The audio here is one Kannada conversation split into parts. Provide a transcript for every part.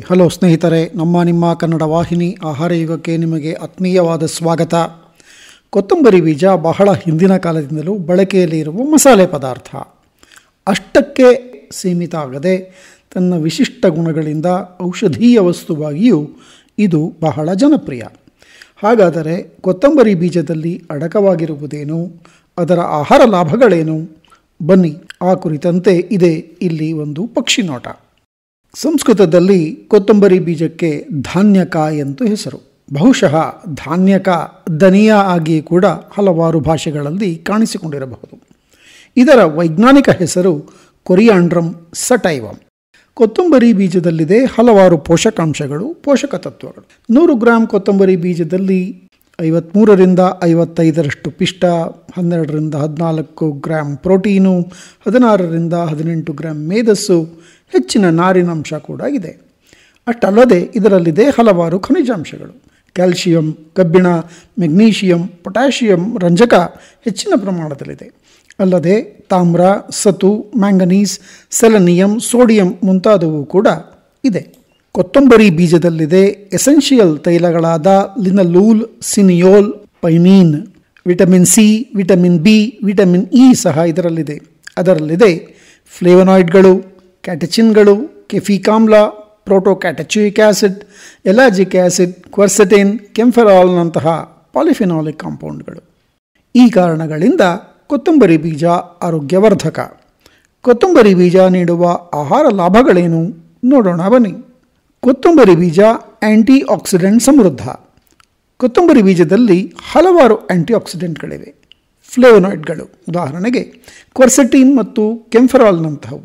ಹಲೋ ಸ್ನೇಹಿತರೆ, ನಿಮ್ಮ ಕನ್ನಡ ವಾಹಿನಿ ಆಹಾರ ಯುಗಕ್ಕೆ ನಿಮಗೆ ಆತ್ಮೀಯವಾದ ಸ್ವಾಗತ. ಕೊತ್ತಂಬರಿ ಬೀಜ ಬಹಳ ಹಿಂದಿನ ಕಾಲದಿಂದಲೂ ಬಳಕೆಯಲ್ಲಿ ಇರುವ ಮಸಾಲೆ ಪದಾರ್ಥ. ಅಷ್ಟಕ್ಕೆ ಸೀಮಿತ ಆಗದೆ ತನ್ನ ವಿಶಿಷ್ಟ ಗುಣಗಳಿಂದ ಔಷಧೀಯ ವಸ್ತುವಾಗಿಯೂ ಇದು ಬಹಳ ಜನಪ್ರಿಯ. ಹಾಗಾದರೆ ಕೊತ್ತಂಬರಿ ಬೀಜದಲ್ಲಿ ಅಡಕವಾಗಿರುವುದೇನು, ಅದರ ಆಹಾರ ಲಾಭಗಳೇನು? ಬನ್ನಿ, ಆ ಕುರಿತಂತೆ ಇದೆ ಇಲ್ಲಿ ಒಂದು ಪಕ್ಷಿ ನೋಟ. ಸಂಸ್ಕೃತದಲ್ಲಿ ಕೊತ್ತಂಬರಿ ಬೀಜಕ್ಕೆ ಧಾನ್ಯಕ ಎಂದು ಹೆಸರು. ಬಹುಶಃ ಧಾನ್ಯಕ ದನಿಯಾ ಆಗಿ ಕೂಡ ಹಲವಾರು ಭಾಷೆಗಳಲ್ಲಿ ಕಾಣಿಸಿಕೊಂಡಿರಬಹುದು. ಇದರ ವೈಜ್ಞಾನಿಕ ಹೆಸರು ಕೊರಿಯಾಂಡ್ರಮ್ ಸಟೈವಮ್. ಕೊತ್ತಂಬರಿ ಬೀಜದಲ್ಲಿದೆ ಹಲವಾರು ಪೋಷಕಾಂಶಗಳು, ಪೋಷಕ ತತ್ವಗಳು. 100 ಗ್ರಾಂ ಕೊತ್ತಂಬರಿ ಬೀಜದಲ್ಲಿ 53ರಿಂದ 55ರಷ್ಟು ಪಿಷ್ಟ, 12ರಿಂದ 14 ಗ್ರಾಂ ಪ್ರೋಟೀನು, 16ರಿಂದ 18 ಗ್ರಾಂ ಮೇಧಸ್ಸು, ಹೆಚ್ಚಿನ ನಾರಿನಾಂಶ ಕೂಡ ಇದೆ. ಅಷ್ಟಲ್ಲದೆ ಇದರಲ್ಲಿದೆ ಹಲವಾರು ಖನಿಜಾಂಶಗಳು. ಕ್ಯಾಲ್ಶಿಯಂ, ಕಬ್ಬಿಣ, ಮೆಗ್ನೀಷಿಯಂ, ಪೊಟ್ಯಾಷಿಯಂ, ರಂಜಕ ಹೆಚ್ಚಿನ ಪ್ರಮಾಣದಲ್ಲಿದೆ. ಅಲ್ಲದೆ ತಾಮ್ರ, ಸತು, ಮ್ಯಾಂಗನೀಸ್, ಸೆಲೆನಿಯಂ, ಸೋಡಿಯಂ ಮುಂತಾದವು ಕೂಡ ಇದೆ. ಕೊತ್ತಂಬರಿ ಬೀಜದಲ್ಲಿದೆ ಎಸೆನ್ಷಿಯಲ್ ತೈಲಗಳಾದ linalool, cineole, pinene. Vitamin C, vitamin B, vitamin E ಸಹ ಇದರಲ್ಲಿದೆ. ಅದರಲ್ಲಿದೆ ಫ್ಲೇವನಾಯ್ಡ್ಗಳು, ಕ್ಯಾಟಚಿನ್ಗಳು, ಕೆಫಿಕಾಮ್ಲ, protocatechuic acid, ellagic acid, quercetin, ಕೆಂಫೆರಾಲ್ನಂತಹ ಪಾಲಿಫಿನಾಲಿಕ್ ಕಾಂಪೌಂಡ್ಗಳು. ಈ ಕಾರಣಗಳಿಂದ ಕೊತ್ತಂಬರಿ ಬೀಜ ಆರೋಗ್ಯವರ್ಧಕ. ಕೊತ್ತಂಬರಿ ಬೀಜ ನೀಡುವ ಆಹಾರ ಲಾಭಗಳೇನು ನೋಡೋಣ ಬನ್ನಿ. ಕೊತ್ತಂಬರಿ ಬೀಜ ಆ್ಯಂಟಿ ಆಕ್ಸಿಡೆಂಟ್ ಸಮೃದ್ಧ. ಕೊತ್ತಂಬರಿ ಬೀಜದಲ್ಲಿ ಹಲವಾರು ಆ್ಯಂಟಿ ಆಕ್ಸಿಡೆಂಟ್ಗಳಿವೆ. ಫ್ಲೇವನಾಯ್ಡ್ಗಳು, ಉದಾಹರಣೆಗೆ ಕ್ವರ್ಸೆಟಿನ್ ಮತ್ತು ಕೆಂಫೆರಾಲ್ನಂತಹವು.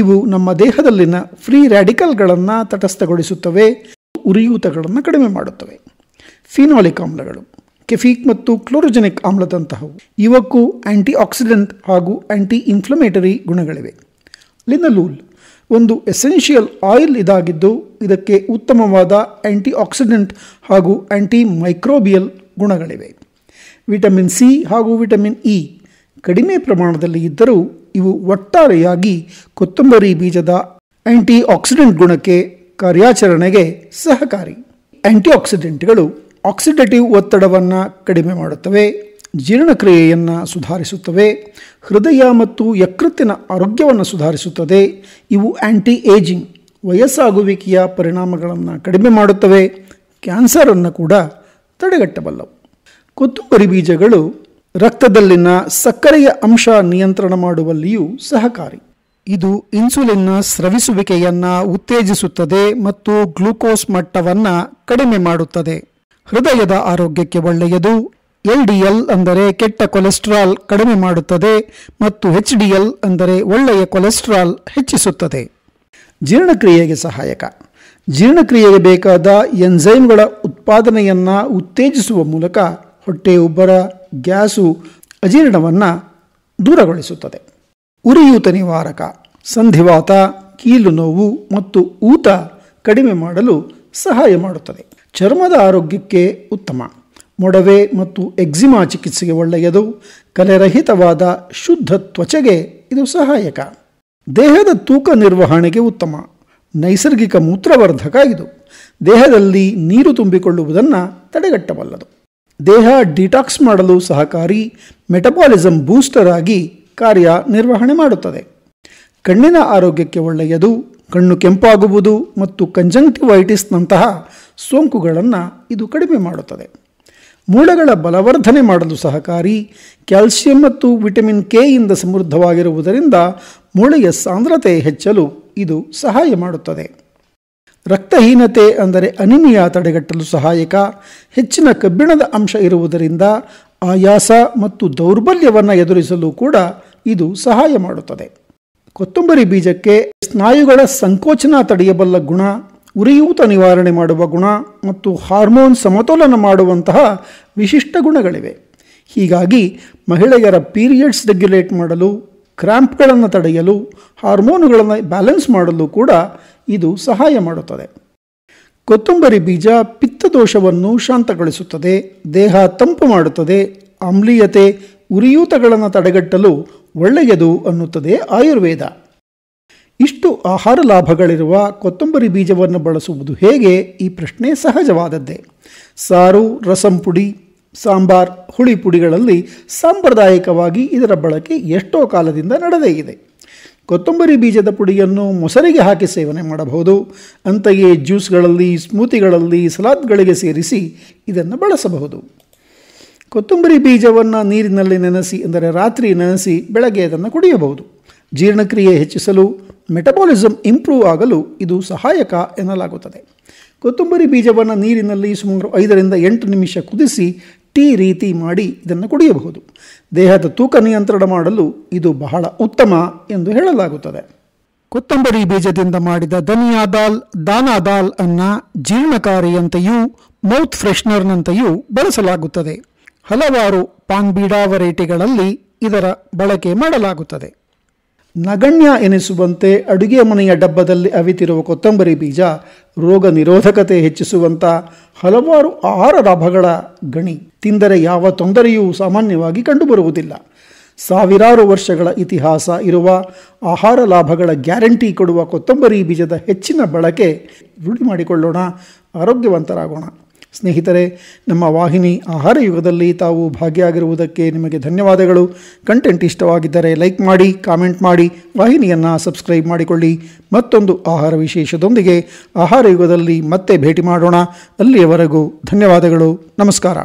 ಇವು ನಮ್ಮ ದೇಹದಲ್ಲಿನ ಫ್ರೀ ರ್ಯಾಡಿಕಲ್ಗಳನ್ನು ತಟಸ್ಥಗೊಳಿಸುತ್ತವೆ, ಉರಿಯೂತಗಳನ್ನು ಕಡಿಮೆ ಮಾಡುತ್ತವೆ. ಫಿನಾಲಿಕ್ ಆಮ್ಲಗಳು, ಕೆಫಿಕ್ ಮತ್ತು ಕ್ಲೋರೋಜೆನಿಕ್ ಆಮ್ಲದಂತಹವು. ಇವಕ್ಕೂ ಆ್ಯಂಟಿ ಆಕ್ಸಿಡೆಂಟ್ ಹಾಗೂ ಆ್ಯಂಟಿ ಇನ್ಫ್ಲಮೇಟರಿ ಗುಣಗಳಿವೆ. ಲಿನಲೂಲ್ ಒಂದು ಎಸೆನ್ಷಿಯಲ್ ಆಯಿಲ್ ಇದಾಗಿದ್ದು ಇದಕ್ಕೆ ಉತ್ತಮವಾದ ಆ್ಯಂಟಿ ಆಕ್ಸಿಡೆಂಟ್ ಹಾಗೂ ಆ್ಯಂಟಿ ಮೈಕ್ರೋಬಿಯಲ್ ಗುಣಗಳಿವೆ. ವಿಟಮಿನ್ ಸಿ ಹಾಗೂ ವಿಟಮಿನ್ ಇ ಕಡಿಮೆ ಪ್ರಮಾಣದಲ್ಲಿ ಇದ್ದರೂ ಇವು ಒಟ್ಟಾರೆಯಾಗಿ ಕೊತ್ತಂಬರಿ ಬೀಜದ ಆ್ಯಂಟಿ ಆಕ್ಸಿಡೆಂಟ್ ಗುಣಕ್ಕೆ, ಕಾರ್ಯಾಚರಣೆಗೆ ಸಹಕಾರಿ. ಆ್ಯಂಟಿ ಆಕ್ಸಿಡೆಂಟ್ಗಳು ಆಕ್ಸಿಡೇಟಿವ್ ಒತ್ತಡವನ್ನು ಕಡಿಮೆ ಮಾಡುತ್ತವೆ, ಜೀರ್ಣಕ್ರಿಯೆಯನ್ನು ಸುಧಾರಿಸುತ್ತವೆ, ಹೃದಯ ಮತ್ತು ಯಕೃತ್ತಿನ ಆರೋಗ್ಯವನ್ನು ಸುಧಾರಿಸುತ್ತದೆ. ಇವು ಆ್ಯಂಟಿ ಏಜಿಂಗ್, ವಯಸ್ಸಾಗುವಿಕೆಯ ಪರಿಣಾಮಗಳನ್ನು ಕಡಿಮೆ ಮಾಡುತ್ತವೆ, ಕ್ಯಾನ್ಸರನ್ನು ಕೂಡ ತಡೆಗಟ್ಟಬಲ್ಲವು. ಕೊತ್ತಂಬರಿ ಬೀಜಗಳು ರಕ್ತದಲ್ಲಿನ ಸಕ್ಕರೆಯ ಅಂಶ ನಿಯಂತ್ರಣ ಮಾಡುವಲ್ಲಿಯೂ ಸಹಕಾರಿ. ಇದು ಇನ್ಸುಲಿನ್ನ ಸ್ರವಿಸುವಿಕೆಯನ್ನು ಉತ್ತೇಜಿಸುತ್ತದೆ ಮತ್ತು ಗ್ಲೂಕೋಸ್ ಮಟ್ಟವನ್ನು ಕಡಿಮೆ ಮಾಡುತ್ತದೆ. ಹೃದಯದ ಆರೋಗ್ಯಕ್ಕೆ ಒಳ್ಳೆಯದು. LDL ಅಂದರೆ ಕೆಟ್ಟ ಕೊಲೆಸ್ಟ್ರಾಲ್ ಕಡಿಮೆ ಮಾಡುತ್ತದೆ ಮತ್ತು HDL ಅಂದರೆ ಒಳ್ಳೆಯ ಕೊಲೆಸ್ಟ್ರಾಲ್ ಹೆಚ್ಚಿಸುತ್ತದೆ. ಜೀರ್ಣಕ್ರಿಯೆಗೆ ಸಹಾಯಕ. ಜೀರ್ಣಕ್ರಿಯೆಗೆ ಬೇಕಾದ ಎನ್ಸೈಮ್ಗಳ ಉತ್ಪಾದನೆಯನ್ನು ಉತ್ತೇಜಿಸುವ ಮೂಲಕ ಹೊಟ್ಟೆ ಉಬ್ಬರ, ಗ್ಯಾಸು, ಅಜೀರ್ಣವನ್ನು ದೂರಗೊಳಿಸುತ್ತದೆ. ಉರಿಯೂತ ನಿವಾರಕ. ಸಂಧಿವಾತ, ಕೀಲು ನೋವು ಮತ್ತು ಊತ ಕಡಿಮೆ ಮಾಡಲು ಸಹಾಯ ಮಾಡುತ್ತದೆ. ಚರ್ಮದ ಆರೋಗ್ಯಕ್ಕೆ ಉತ್ತಮ. ಮೊಡವೆ ಮತ್ತು ಎಕ್ಸಿಮಾ ಚಿಕಿತ್ಸೆಗೆ ಒಳ್ಳೆಯದು. ಕಲೆರಹಿತವಾದ ಶುದ್ಧ ತ್ವಚೆಗೆ ಇದು ಸಹಾಯಕ. ದೇಹದ ತೂಕ ನಿರ್ವಹಣೆಗೆ ಉತ್ತಮ. ನೈಸರ್ಗಿಕ ಮೂತ್ರವರ್ಧಕ. ಇದು ದೇಹದಲ್ಲಿ ನೀರು ತುಂಬಿಕೊಳ್ಳುವುದನ್ನು ತಡೆಗಟ್ಟಬಲ್ಲದು. ದೇಹ ಡಿಟಾಕ್ಸ್ ಮಾಡಲು ಸಹಕಾರಿ. ಮೆಟಬಾಲಿಸಮ್ ಬೂಸ್ಟರ್ ಆಗಿ ಕಾರ್ಯನಿರ್ವಹಣೆ ಮಾಡುತ್ತದೆ. ಕಣ್ಣಿನ ಆರೋಗ್ಯಕ್ಕೆ ಒಳ್ಳೆಯದು. ಕಣ್ಣು ಕೆಂಪಾಗುವುದು ಮತ್ತು ಕಂಜಂಕ್ಟಿವೈಟಿಸ್ನಂತಹ ಸೋಂಕುಗಳನ್ನು ಇದು ಕಡಿಮೆ ಮಾಡುತ್ತದೆ. ಮೂಳೆಗಳ ಬಲವರ್ಧನೆ ಮಾಡಲು ಸಹಕಾರಿ. ಕ್ಯಾಲ್ಸಿಯಂ ಮತ್ತು ವಿಟಮಿನ್ ಕೆ ಯಿಂದ ಸಮೃದ್ಧವಾಗಿರುವುದರಿಂದ ಮೂಳೆಯ ಸಾಂದ್ರತೆ ಹೆಚ್ಚಲು ಇದು ಸಹಾಯ ಮಾಡುತ್ತದೆ. ರಕ್ತಹೀನತೆ ಅಂದರೆ ಅನಿಮಿಯಾ ತಡೆಗಟ್ಟಲು ಸಹಾಯಕ. ಹೆಚ್ಚಿನ ಕಬ್ಬಿಣದ ಅಂಶ ಇರುವುದರಿಂದ ಆಯಾಸ ಮತ್ತು ದೌರ್ಬಲ್ಯವನ್ನು ಎದುರಿಸಲು ಕೂಡ ಇದು ಸಹಾಯ ಮಾಡುತ್ತದೆ. ಕೊತ್ತಂಬರಿ ಬೀಜಕ್ಕೆ ಸ್ನಾಯುಗಳ ಸಂಕೋಚನ ತಡೆಯಬಲ್ಲ ಗುಣ, ಉರಿಯೂತ ನಿವಾರಣೆ ಮಾಡುವ ಗುಣ ಮತ್ತು ಹಾರ್ಮೋನ್ ಸಮತೋಲನ ಮಾಡುವಂತಹ ವಿಶಿಷ್ಟ ಗುಣಗಳಿವೆ. ಹೀಗಾಗಿ ಮಹಿಳೆಯರ ಪೀರಿಯಡ್ಸ್ ರೆಗ್ಯುಲೇಟ್ ಮಾಡಲು, ಕ್ರ್ಯಾಂಪ್ಗಳನ್ನು ತಡೆಯಲು, ಹಾರ್ಮೋನುಗಳನ್ನು ಬ್ಯಾಲೆನ್ಸ್ ಮಾಡಲು ಕೂಡ ಇದು ಸಹಾಯ ಮಾಡುತ್ತದೆ. ಕೊತ್ತಂಬರಿ ಬೀಜ ಪಿತ್ತದೋಷವನ್ನು ಶಾಂತಗೊಳಿಸುತ್ತದೆ, ದೇಹ ತಂಪು ಮಾಡುತ್ತದೆ, ಆಮ್ಲೀಯತೆ, ಉರಿಯೂತಗಳನ್ನು ತಡೆಗಟ್ಟಲು ಒಳ್ಳೆಯದು ಅನ್ನುತ್ತದೆ ಆಯುರ್ವೇದ. ಇಷ್ಟು ಆಹಾರ ಲಾಭಗಳಿರುವ ಕೊತ್ತಂಬರಿ ಬೀಜವನ್ನು ಬಳಸುವುದು ಹೇಗೆ? ಈ ಪ್ರಶ್ನೆ ಸಹಜವಾದದ್ದೇ. ಸಾರು, ರಸಂ ಪುಡಿ, ಸಾಂಬಾರ್, ಹುಳಿ ಪುಡಿಗಳಲ್ಲಿ ಸಾಂಪ್ರದಾಯಿಕವಾಗಿ ಇದರ ಬಳಕೆ ಎಷ್ಟೋ ಕಾಲದಿಂದ ನಡೆದೇ ಇದೆ. ಕೊತ್ತಂಬರಿ ಬೀಜದ ಪುಡಿಯನ್ನು ಮೊಸರಿಗೆ ಹಾಕಿ ಸೇವನೆ ಮಾಡಬಹುದು. ಅಂತೆಯೇ ಜ್ಯೂಸ್ಗಳಲ್ಲಿ, ಸ್ಮೂತಿಗಳಲ್ಲಿ, ಸಲಾಡ್ಗಳಿಗೆ ಸೇರಿಸಿ ಇದನ್ನು ಬಳಸಬಹುದು. ಕೊತ್ತಂಬರಿ ಬೀಜವನ್ನು ನೀರಿನಲ್ಲಿ ನೆನೆಸಿ, ಅಂದರೆ ರಾತ್ರಿ ನೆನೆಸಿ ಬೆಳಗ್ಗೆ ಅದನ್ನು ಕುಡಿಯಬಹುದು. ಜೀರ್ಣಕ್ರಿಯೆ ಹೆಚ್ಚಿಸಲು, ಮೆಟಬಾಲಿಸಮ್ ಇಂಪ್ರೂವ್ ಆಗಲು ಇದು ಸಹಾಯಕ ಎನ್ನಲಾಗುತ್ತದೆ. ಕೊತ್ತಂಬರಿ ಬೀಜವನ್ನು ನೀರಿನಲ್ಲಿ ಸುಮಾರು 5 ರಿಂದ 8 ನಿಮಿಷ ಕುದಿಸಿ ಟೀ ರೀತಿ ಮಾಡಿ ಇದನ್ನು ಕುಡಿಯಬಹುದು. ದೇಹದ ತೂಕ ನಿಯಂತ್ರಣ ಮಾಡಲು ಇದು ಬಹಳ ಉತ್ತಮ ಎಂದು ಹೇಳಲಾಗುತ್ತದೆ. ಕೊತ್ತಂಬರಿ ಬೀಜದಿಂದ ಮಾಡಿದ ಧನಿಯಾ ದಾಲ್, ದಾನಾ ದಾಲ್ ಅನ್ನು ಜೀರ್ಣಕಾರಿಯಂತೆಯೂ ಮೌತ್ ಫ್ರೆಶ್ನರ್ನಂತೆಯೂ ಬಳಸಲಾಗುತ್ತದೆ. ಹಲವಾರು ಪಾನ್ ಬೀಡಾ ವೆರೈಟಿಗಳಲ್ಲಿ ಇದರ ಬಳಕೆ ಮಾಡಲಾಗುತ್ತದೆ. ನಗಣ್ಯ ಎನಿಸುವಂತೆ ಅಡುಗೆ ಮನೆಯ ಡಬ್ಬದಲ್ಲಿ ಅವಿತಿರುವ ಕೊತ್ತಂಬರಿ ಬೀಜ ರೋಗ ನಿರೋಧಕತೆ ಹೆಚ್ಚಿಸುವಂಥ ಹಲವಾರು ಆಹಾರ ಲಾಭಗಳ ಗಣಿ. ತಿಂದರೆ ಯಾವ ತೊಂದರೆಯೂ ಸಾಮಾನ್ಯವಾಗಿ ಕಂಡುಬರುವುದಿಲ್ಲ. ಸಾವಿರಾರು ವರ್ಷಗಳ ಇತಿಹಾಸ ಇರುವ ಆಹಾರ ಲಾಭಗಳ ಗ್ಯಾರಂಟಿ ಕೊಡುವ ಕೊತ್ತಂಬರಿ ಬೀಜದ ಹೆಚ್ಚಿನ ಬಳಕೆ ರೂಢಿ ಮಾಡಿಕೊಳ್ಳೋಣ, ಆರೋಗ್ಯವಂತರಾಗೋಣ. ಸ್ನೇಹಿತರೆ, ನಮ್ಮ ವಾಹಿನಿ ಆಹಾರ ಯುಗದಲ್ಲಿ ತಾವು ಭಾಗಿಯಾಗಿರುವುದಕ್ಕೆ ನಿಮಗೆ ಧನ್ಯವಾದಗಳು. ಕಂಟೆಂಟ್ ಇಷ್ಟವಾಗಿದ್ದರೆ ಲೈಕ್ ಮಾಡಿ, ಕಾಮೆಂಟ್ ಮಾಡಿ, ವಾಹಿನಿಯನ್ನು ಸಬ್ಸ್ಕ್ರೈಬ್ ಮಾಡಿಕೊಳ್ಳಿ. ಮತ್ತೊಂದು ಆಹಾರ ವಿಶೇಷದೊಂದಿಗೆ ಆಹಾರ ಯುಗದಲ್ಲಿ ಮತ್ತೆ ಭೇಟಿ ಮಾಡೋಣ. ಅಲ್ಲಿಯವರೆಗೂ ಧನ್ಯವಾದಗಳು. ನಮಸ್ಕಾರ.